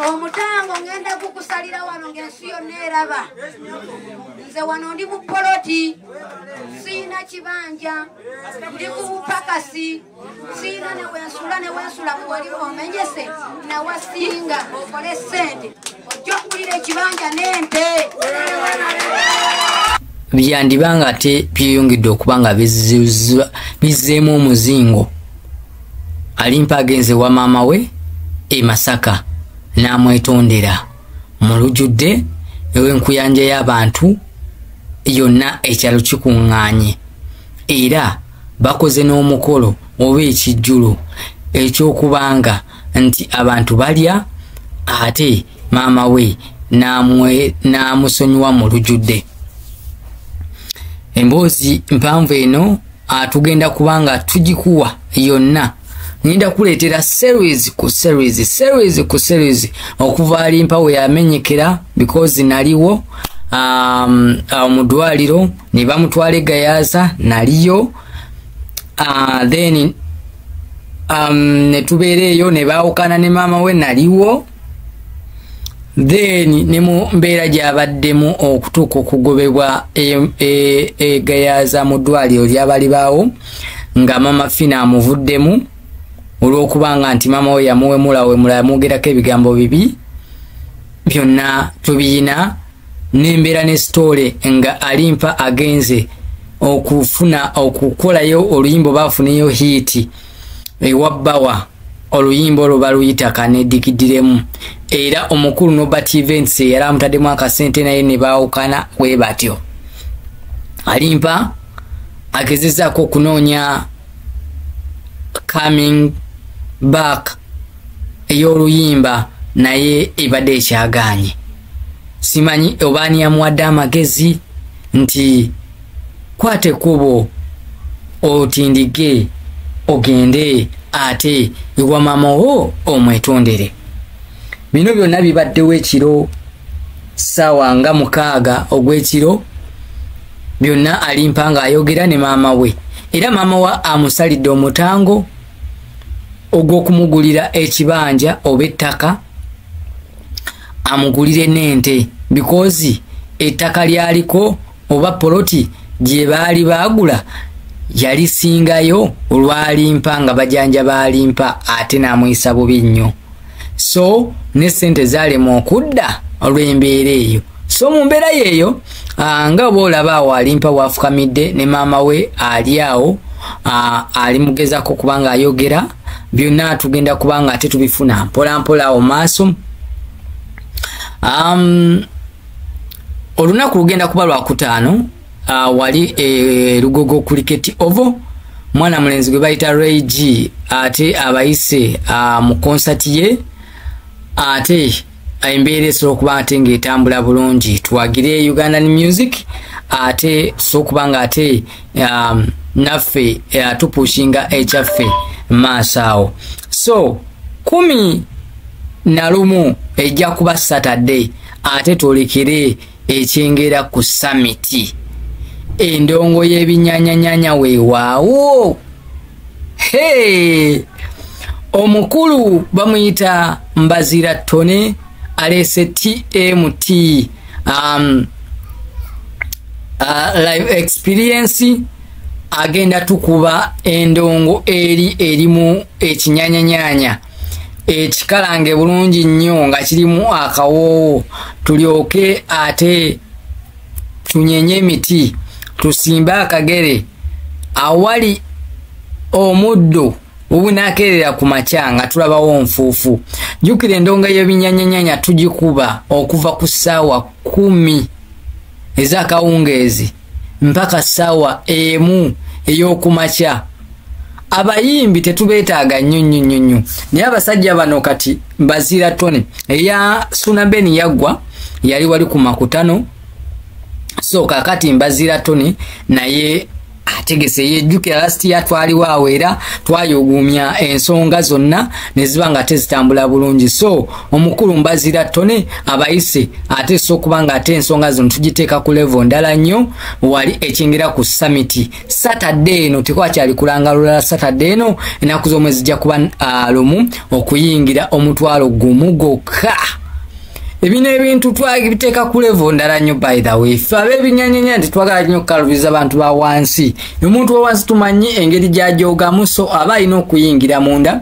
Omutango ngenda kukusalira wano ngensi yonna eraba. Nze wano ndi mu poloti. Sina kibanja. Ndi ku bupakasi. Sina ne wensula wali omenyese na wasinga okole sente. Ojja kulira ekibanja n'ente. Byandibanga ate byeyongedde okubanga bizzeemu omuzingo. Alimpa agenze wa maama we e Masaka n'amwetondera mu lujjudde ew'enkuyanja y'abantu yonna ekyalo kikuŋŋaanye era bakoze n'omukolo oba ekijjulo eky'okubanga nti abantu balya ate maama we n'amusonyiwa mu lujjudde. Emboozi mpanvu eno atugenda kubanga tugikuwa yonna. Ninda kuleetera series ku series okuva Alimpa we yamenyekera because naliwo mu ddwaliro ne bamutwala Gayaza naliyo then ne tubeera eyo ne baawukana ne maama we naliwo then ne mu mbeera gy'abaddemu okutuuka okugobebwa Gayaza mu ddwaliro ly'abali baawo nga maama Fina amuvuddemu olw'okubanga nti maama we yamuwemula yamugerako ebigambo bibi byonna tubiyina n'embeera ne sitole nga Alimpa agenze okukolayo oluyimba baafuneyo hiiti ewabbawa oluyimba olwo baluyita Kanedikidiremu era omukulu Nobert Events yali amutaddemu akasente naye ne baawukana bwe batyo. Alimpa agezezaako okunoonya coming back ey'oluyimba naye ebadde ekyagaanye. Simanyi obaani yamuwadde amagezi nti kwate kubo otindige ogende ate ewa maama wo omwetondere. Bino byonna bibaddewo ekiro ssaawa nga 6 ogw'ekiro byonna Alimpa nga ayogera ne maama we era maama we amusalidde omutango ogw'okumugulira ekibanja oba ettaka amugulire n'ente because ettaka lyaliko oba poloti gye baali baagula yali singayo olwa Alimpa nga bajanja ba Alimpa ate n'amuyisa bubi nnyo so ne ssente zaalema okudda olw'embeera eyo. So mu mbeera yeeyo nga boolaba awo Alimpa waafukamidde ne maama we ali awo ali mugezako kubanga ayogera byonna tugenda kubanga ate tubifuna mpola mpola awo maaso. Olunaku lugenda kuba Lwakutaano wali Lugogo Cricket Oval mwana mulenzi gwe bayita Ray G ate abayise mu concert ye ate embeera esobola okuba ate ng'etambula bulungi tuwagire Ugandan music ate tusobola okubanga ate naffe tupushinga ekyaffe maaso awo. So 11 ejja kuba Saturday ate twolekere ekyengera ku summit endongo y'ebinyanyanyanya weewaawo. Omukulu bamuyita Mbazira Tone alese TMT live experience agenda tukuba endongo erimu ekinyanyanyanya ekikalange bulungi nnyo nga kirimu akawoowo tulyoke ate tunyenye emiti tusimbe akagere awali omuddo obunakerera ku makya nga tulabawo nfuufu. Jjukira endonga y'ebinyanyanyanya tugikuba okuva ku ssaawa 10 ez'akawungeezi mpaka ssaawa 1 ey'okumakya. Abayimbi tetubeetaaga nnyo naye abasajja bano kati Mbazira Tone eya Sunabeni yaggwa yali wali ku makutano so kakati Mbazira Tone naye ategese yejjukira last year twaliwo awo era twayogumya ensonga zonna ne ziba nga tezitambula bulungi. So omukulu Mbazira Tone abayise ate so kubanga ate ensonga zino tugiteeka ku level ndala nnyo wali ekingira ku summit Saturday eno tekwakyali kulangalula Saturday eno ennaku z'omwezi zijja kuba lumu okuyingira omutwalo gumu gwokka. Ebino ebintu twagibiteeka ku level ndala nnyo by the way. Ffe ab'ebinyanyanya tetwagala nnyo okukalubiza abantu ba wansi. Omuntu wa wansi tumanyi engeri gy'ajoogamu, so aba alina okuyingira munda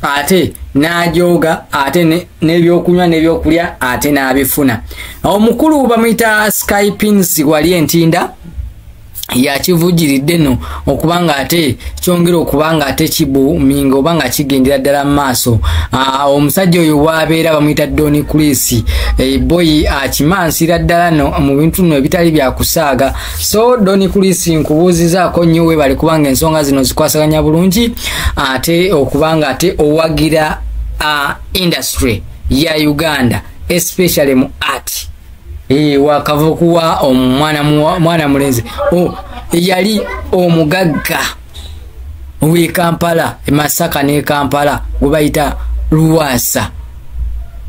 ate n'ajooga ate n'ebyokunywa n'ebyokulya ate n'abifuna. Omukulu bamuyita Skypins wali Entinda yakivugiridde no okubanga ate kyongera okubanga ate kibuminga obanga kigendera ddala mu maaso. Omusajja oyo bwabeera bamuyita Doni Chris boy akimansira ddala no mu bintu no ebitali byakusaaga. So Doni Chris nkubuuzizaako nnyo weebale kubanga ensonga zino zikwasaganya bulungi ate okubanga ate owagira industry ya Uganda especially mu art. Wakavukuwa omwana mulenzi yali omugagga w'e Kampala Masaka ne Kampala gwe bayita Luwasa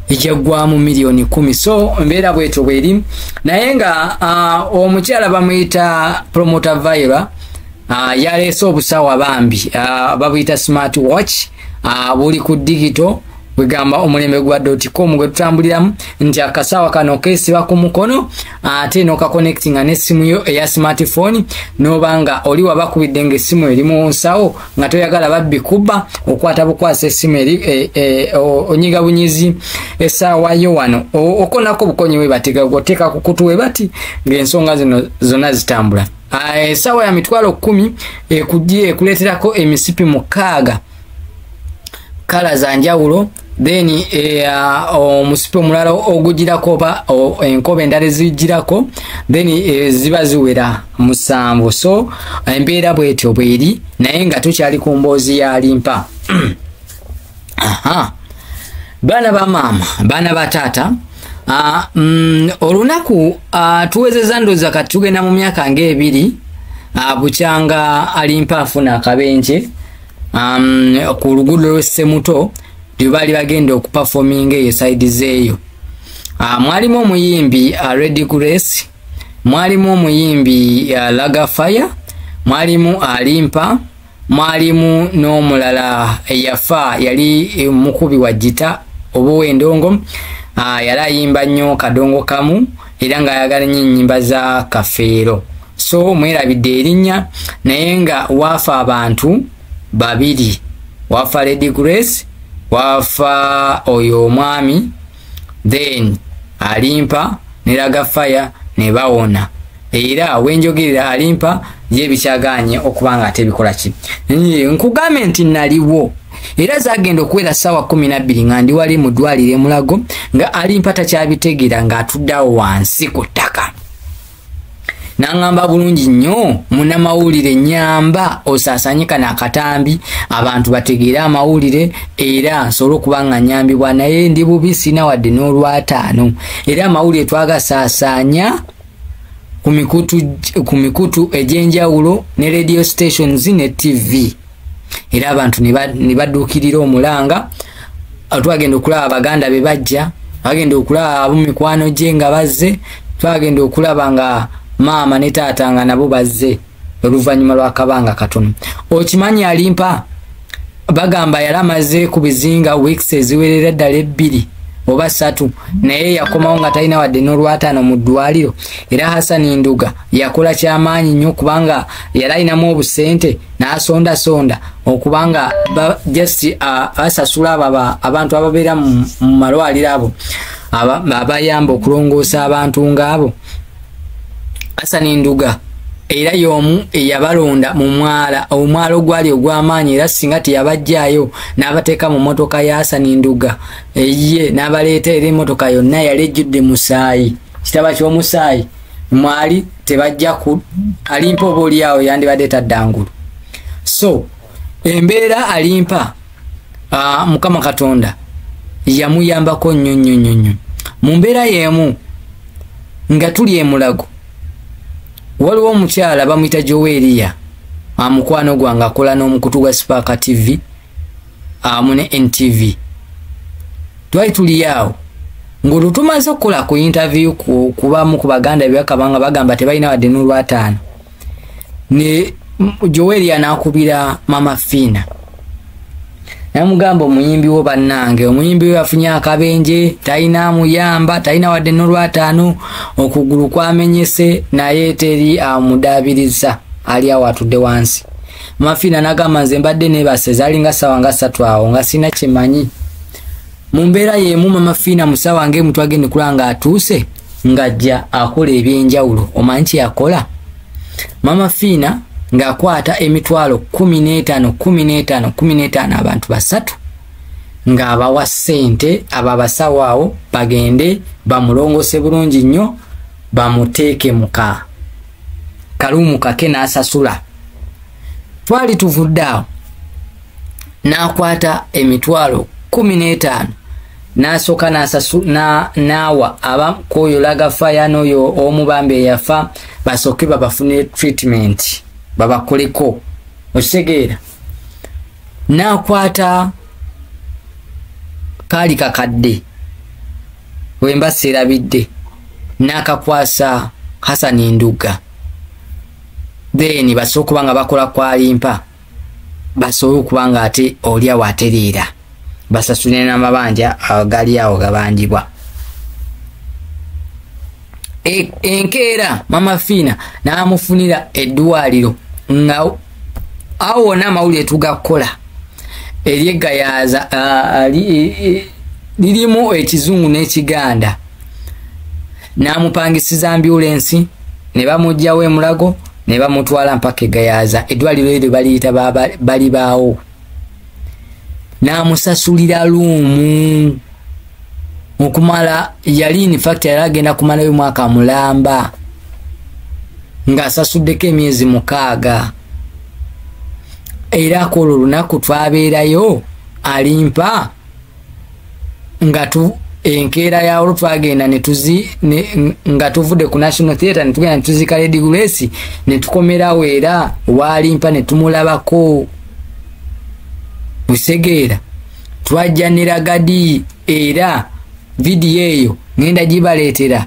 ekyagwamu miliyoni 10. So mbeera bwetyo bweri naye nga omukyala bamuyita Promoter Vira yaleese obusawo bambi babuyita smart watch buli ku digital wegamba omulembe gwa .com gwe tutambuliramu nti akasawa kano kesiba ku mukono ate n'okaconnectinga n'essimu yo eya smartphone n'obanga oli wabakubidde ng'essimu eri mu nsawo nga toyagala babbi kubba okwata bukwasa essimu eri onyiga bunyizi essaawa yo wano okonako bukonyi we batega goteeka ku kutu we bati ng'ensonga zino zonna zitambula. Essaawa ya mitwalo 10 ekujje ekuleeterako emisipi 6 kala za njawulo. Then omusipi omulala ogugirako oba enkoba endala ezigirako then ziba ziwera 7. So embeera bwetyo bweri naye nga tukyali ku mboozi ya limpa. Baana ba maama baana ba taata olunaku tuwezeza ndooza kati tugenda mu myaka ng'ebiri bukyanga alimpa afuna akabenje ku luguudo lw'Essemuto bali bagenda okuperforminga eyo side zeeyo. Mwalimu omuyimbi Red Grace, mwalimu omuyimbi Lagafire, mwalimu Alimpa, mwalimu n'omulala eyafa yali mukubi wa gita obuwendongo yali ayimba nnyo kadongo kamu era nga ayagala nnyo ennyimba za Kafeero. So mwerabidde erinnya naye nga waafa abantu babiri, waafa Red Grace, wafa oyo omwami, then Alimpa ne Lagafire ne bawona. Era wenjogerera Alimpa ye bikyaganye okubanga atebikola ki. Nkugambe nti naliwo era zagenda okuwera ssaawa 12 nga ndi wali mu ddwaliro Mulago nga Alimpa takyabitegeera ng'atuddawo wansi ku ttaka. Nangamba bulungi nnyo munnamawulire nyamba osaasanyika n'akatambi abantu bategeere amawulire era nsobola okuba nga nyambibwa naye ndi bubi sina wadde n'olwataano era amawulire twagasaasaanya ku mikutu egy'enjawulo ne radio stations ne TV era abantu ne badduukirira omulanga. Twagenda okulaba Abaganda be bajja, twagenda okulaba ab'omumikwano gye nga bazze, twagenda okulaba nga maama ne taata nga nabo bazze oluvannyuma lw'akabanga katono. Okimanyi Alimpa bagamba yali amaze ku bizinga weeks eziwerera ddala 2 oba 3 naye yakomawo nga talina wadde n'olwataano mu ddwaliro. Era Hassan Nduga yakola kyamaanyi nnyo kubanga yali alinamu obusente n'asondasonda okubanga just asasula abantu ababeera mu malwaliro abo abayamba okulongoosa abantu ng'abo. Hassan Nduga era y'omu eyabalonda mu mwala omwalo gwali ogw'amaanyi era singa teyabajjaayo n'abateeka mu motoka ya Hassan Nduga ye n'abaleeta era emmotoka yonna yali ejjudde musaayi, kitaba ky'omusaayi mwali tebajja ku Alimpa oba oliawo yandibadde taddangulu. So embeera Alimpa Mukama Katonda yamuyambako nnyo mu mbeera y'emu nga tuli e Mulago. Waliwo omukyala bamuyita Joweria amukwano gwange akola n'omukutu gwa Spark TV amu ne NTV. Twali tuli awo ngulu tumaze okukola ku interview kubamu ku baganda byakabanga bagamba tebalina wadde n'olwataano ne Joel anakubira Mama Fina namugamba omuyimbi wo bannange omuyimbi we afunye akabenje talina amuyamba talina wadde n'olwataano okugulu kwamenyese naye teri amudabiriza ali awo atudde wansi. Mama Fina nagamba nze mbadde nebase zalinga sawa nga 3 awo nga sina kimanyi mu mbeera yemu. Mama Fina musawa nge mtu agende kulanga atuuse ngajja akola ebyenjawulo. Omanyi yakola Mama Fina ng'akwata emitwalo 15 abantu basatu ng'abawa ssente ababasawo awo bagende bamulongose bulungi nnyo bamuteeke muka kalumu kake n'asasula. Twali tuvudde awo n'akwata emitwalo 15 n'asooka n'awa abakoyo lagafaya n'oyo omubambe yafa basooke babafune treatment babakoleko okitegeera. N'akwata kaali kakadde wemba serabidde n'akakwasa Hasani Nduga then basooka okuba nga bakola kwalimpa basobola okuba nga ate olyawo atereera basasule n'amabanja agali awo gabanjibwa. Enkeera Mama Fina n'amufunira eddwaliro nga awo n'amawulire tugakola eryeggayaza lirimu ekizungu n'ekiganda. N'amupangisiza ambulensi ne bamugjawo e Mulago ne bamutwala mpaka egayaza eddwaliro eryo baliyita bali baawo. N'amusasulira luumu okumala yali in fact yali agenda kumalayo mwaka mulamba ng'asasuddeko emyezi 6 era akolo olunaku twabeerayo alimpa nga enkeera yawo twagenda nga tuvudde ku National Theatre netugenda netuzika Lady Grace netukomerawo era walimpa netumulabako Busegeera twajja ne Ragadi era video eyo ngenda gibaleetera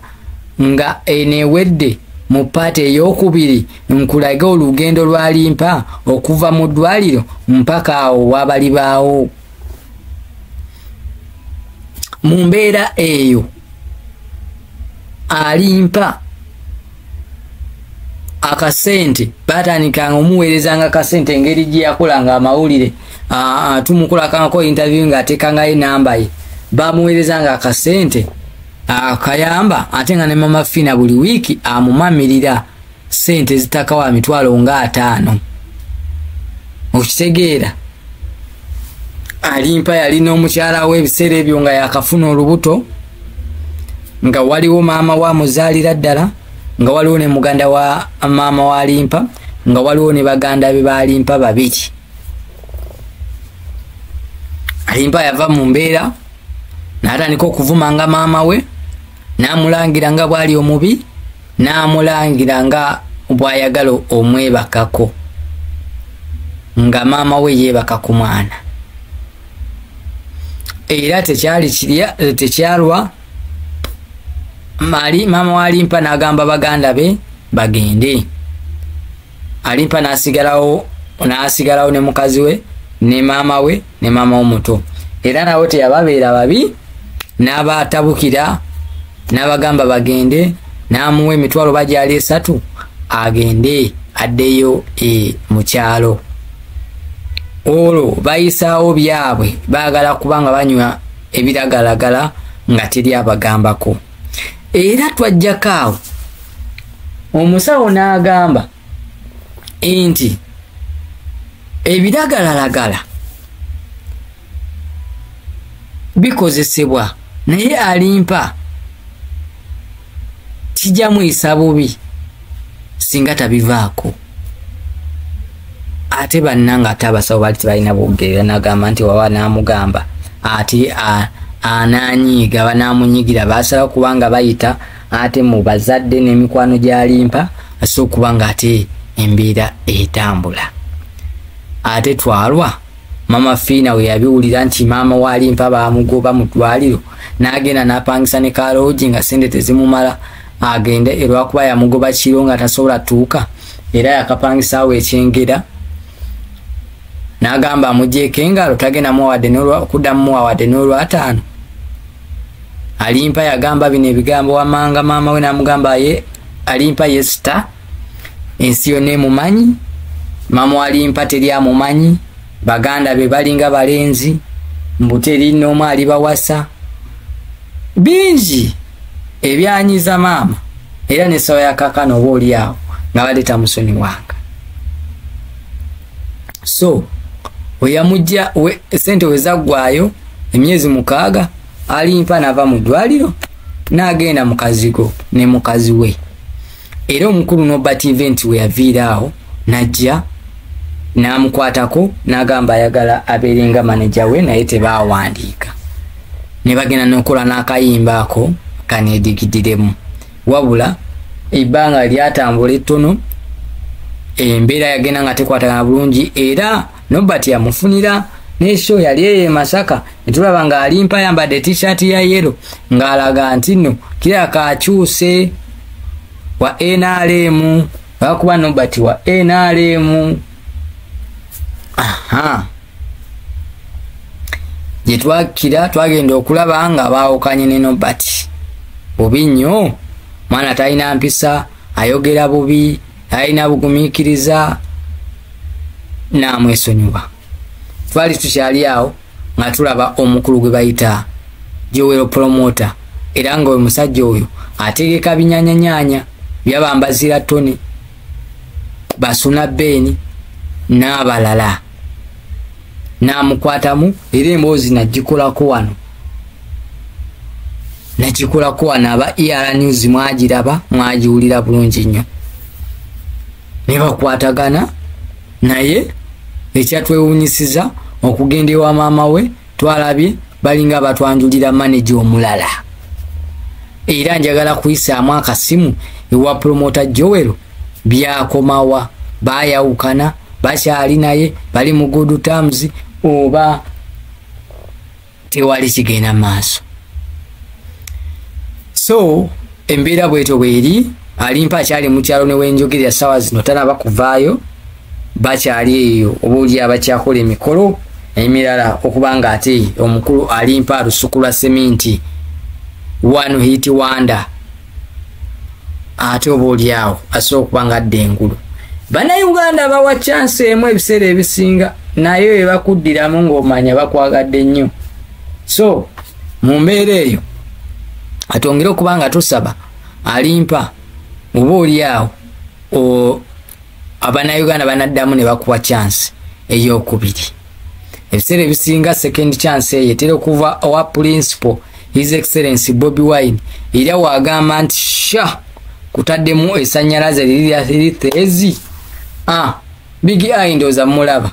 nga enewedde mu paati ey'okubiri nkulaga olugendo lwalimpa okuva mu ddwaliro mpaka awo wabali baawo. Mu mbeera eyo alimpa akasente batandikanga omuweerezanga akasente engeri gye yakolanga amawulire tumukolakangako interview ng'ateekangayo enamba ye bamuweerezanga akasente akayamba ate nga ne Mama Fina buli wiiki amumamirira sente zitakawa mitwalo nga 5. Okitegeera alimpa yalina omukyala w'ebiseera ebyo nga yakafuna olubuto nga waliwo maama wa muzaalira ddala nga waliwo ne muganda wa maama wa Limpa nga waliwo ne baganda be balimpa babiri. Alimpa yava mu mbeera n'atandika okuvumanga maama we n'amulangira nga bwali omubi n'amulangira nga bw'ayagala omwebakako nga maama we yeebaka ku mwana era tekyalwa maama wa Limpa n'agamba baganda be bagende. Alimpa n'asigalawo ne mukazi we ne maama we ne maama omuto era nawo teyababeera babi n'abatabukira n'abagamba bagende n'amuwa emitwalo bajali 3 agende addeyo mu kyalo. Olwo bayisaawo byabwe baagala kubanga banywa ebiragalagala nga teri abagambako. Era twajjako awo omusawo n'agamba nti ebiragalalagala bikozesebwa naye Alimpa kijja muyisa bubi singa tabivaako. Ate bannanga ate abasawo bali tebalina bwogerera n'agamba nti wawa n'amugamba ate ananyiiga banaamunyigira basala kubanga bayita ate mu bazadde n'emikwano gya Limpa asobola okuba nga ate embeera etambula. ate twalwa mama Fiina we yabiwulira nti maama walimpa bamugoba mu ddwaliro n'agenda n'apangisa ne kalooji nga sente tezimumala agende erwakuba yamugoba kiro nga tasobola tuuka era yakapangisa awo ekyengera n'agamba amugyeko engalo tagenda kuddamu muwawadde n'olwataano. Alimpa yagamba bino ebigambo wamanga maama we n'amugamba ye Alimpa Yesita ensi yonna emumanyi, maama wa Alimpa teri amumanyi, baganda be balinga balenzi, mbu teri n'omu alibawasa, bingi ebyanyiza maama era n'essawa ya kaakano oba oli awo nga badde tamusonyiwanga. So oyamujja sente wezaggwayo emyezi 6 Alimpa n'ava mu ddwaliro n'agenda mu kazigo ne mukazi we. Era omukulu Norbert Event we yaviiraawo n'ajja n'amukwatako n'agamba ayagala abeerenga maneja we naye tebaawandiika. Ne bagenda n'okola n'akayimba ako kaneedigidiremu. Wabula ebbanga lyatambula ettono, embeera yagenda nga tekwatagana bulungi era Norbert yamufunira n'esho yali eye Masaka netulaba nga Alimpa ayambadde t-shirt ya yellow ng'alaga nti nno kira kakyuse wa NRM bakuba Norbert wa NRM. Gye twakira twagenda okulaba nga baawukanye ne Norbert bubi nnyo, mwana talina mpisa, ayogera bubi, talina bugumiikiriza, n'amwesonyiwa. Twali tukyali awo nga tulaba omukulu gwe bayita Joel Promoter era nga oyo musajja oyo ategeka binyanyanyanya byabambazira Tony Basuna Beni n'abalala n'amukwatamu era emboozi nagikolako wano aba ER News mwagiraba mwagiwulira bulungi nnyo ne bakwatagana naye ekyatwewunyisiza okugenda ewa maama we twalabye balinga batwanjulira manager omulala. Era njagala kuyisaamu akasimu ewa Promoter Joel byakomawa, bayawukana, bakyali naye, bali mu good terms oba tewali kigenda maaso. So embeera bwetyo bweri, Alimpa akyali mu kyalo ne wenjogerera ssaawa zino tanaba kuvaayo, bakyali eyo oba oli abakyakola emikolo emirala okubanga ate omukulu Alimpa lusuku lwa seminti one hit wonder ate oba oli awo asobola okubanga adda engulu. Bannayuganda bawa chance emu ebiseera ebisinga naye bakuddiramu ng'omanya bakwagadde nnyo. So mu mbeera eyo atongere okubanga tusaba Alimpa oba oli awo Abannayuganda banaddamu ne bakuwa chance ey'okubiri. Ebiseera ebisinga second chance eyo etera okuva owa principal His Excellency Bobi Wine era wagamba nti sha kutaddemu essannyalaze liri thezi Big Eye ndooza mulaba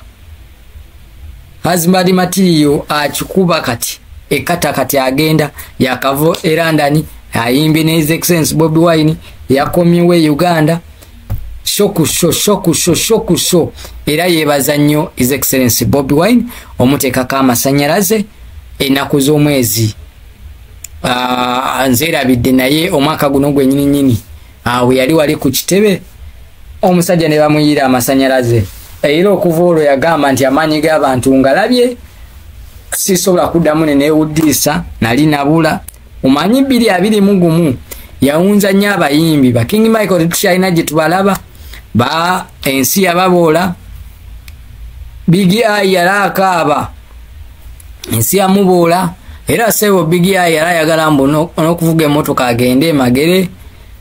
Hazimadi Matiyo akikuba kati ekata kati agenda yakavo erandani ayimbye ne His Excellency Bobi Wine yakomyewe Uganda shokusho era yebaza nnyo His Excellency Bobi Wine omuteekako amasannyalaze ennaku z'omwezi nzeerabidde naye omwaka guno gwennyininyini we yali wali ku kitebe omusajja ne bamuyira amasannyalaze era okuva olwo yagamba nti amaanyi g'abantu ngalabye sisobola kuddamu ne neewuddiisa nali nabula omanyi 2021 yawunza nnyo abayimbi ba King Michael tetukyalina gye tubalaba ba ensi yababoola Big Eye yalaakaaba ensi yamuboola era sebo Big Eye yalayagala mbu n'okuvuga emmotoka agende Magere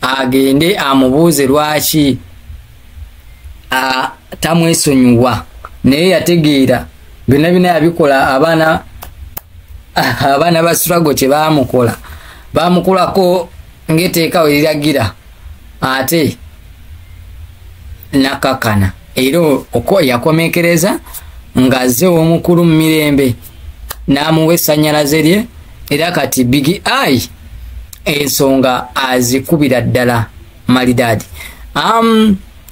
agende amubuuze lwaki tamwesonyiwa naye yategeera byonna yabikola abaana ba struggle kye bamukolako ng'eteeka we liragira ate nakakana era yakomekereza ng'azze omukulu mu mirembe n'amuwa essannyalaze lye era kati Big Eye ensonga azikubira ddala malidaadi.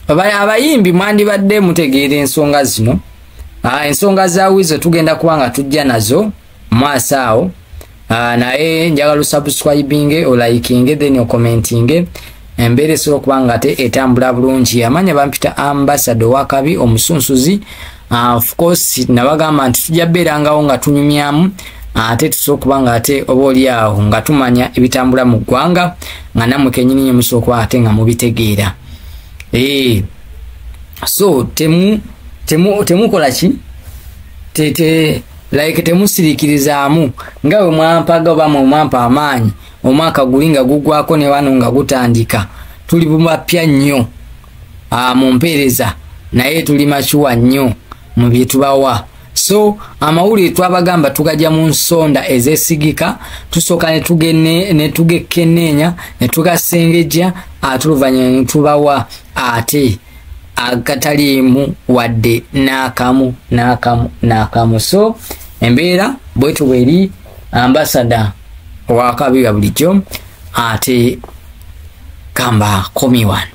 Abayimbi mwandibadde mutegeera ensonga zino ensonga za wizo tugenda kubanga tujja nazo maaso awo. Naye njagala subscribing o liking then o commenting embere so kubanga te etambula bulungi. Amanya bampita ambassador wakabi omusunsuzi. Of course nabagamba nti tujja berangawo nga tunyumyamu ate tusokubanga ate oboli awo nga tumanya ebitambula mu ggwanga nga namwe kenyini musokwa ate nga mubitegeera. So temu kola ki like temusirikirizamu ngawe mwampaga oba mwampa amaanyi omwaka gulinga gugwako ne wano nga gutandika tuli bumapya nnyo mu mpeereza naye tuli machuwa nnyo mu bye tubawa. So amawulire twabagamba tugajja mu nsonda ezesigika tusooka ne tugekenneenya ne tugasengejja atuluvanyuma ne tubawa ate akataliimu wadde n'akamu. So embeera bwetu bweri ambassador wakabi wa bulijjo ate kamba komi wano.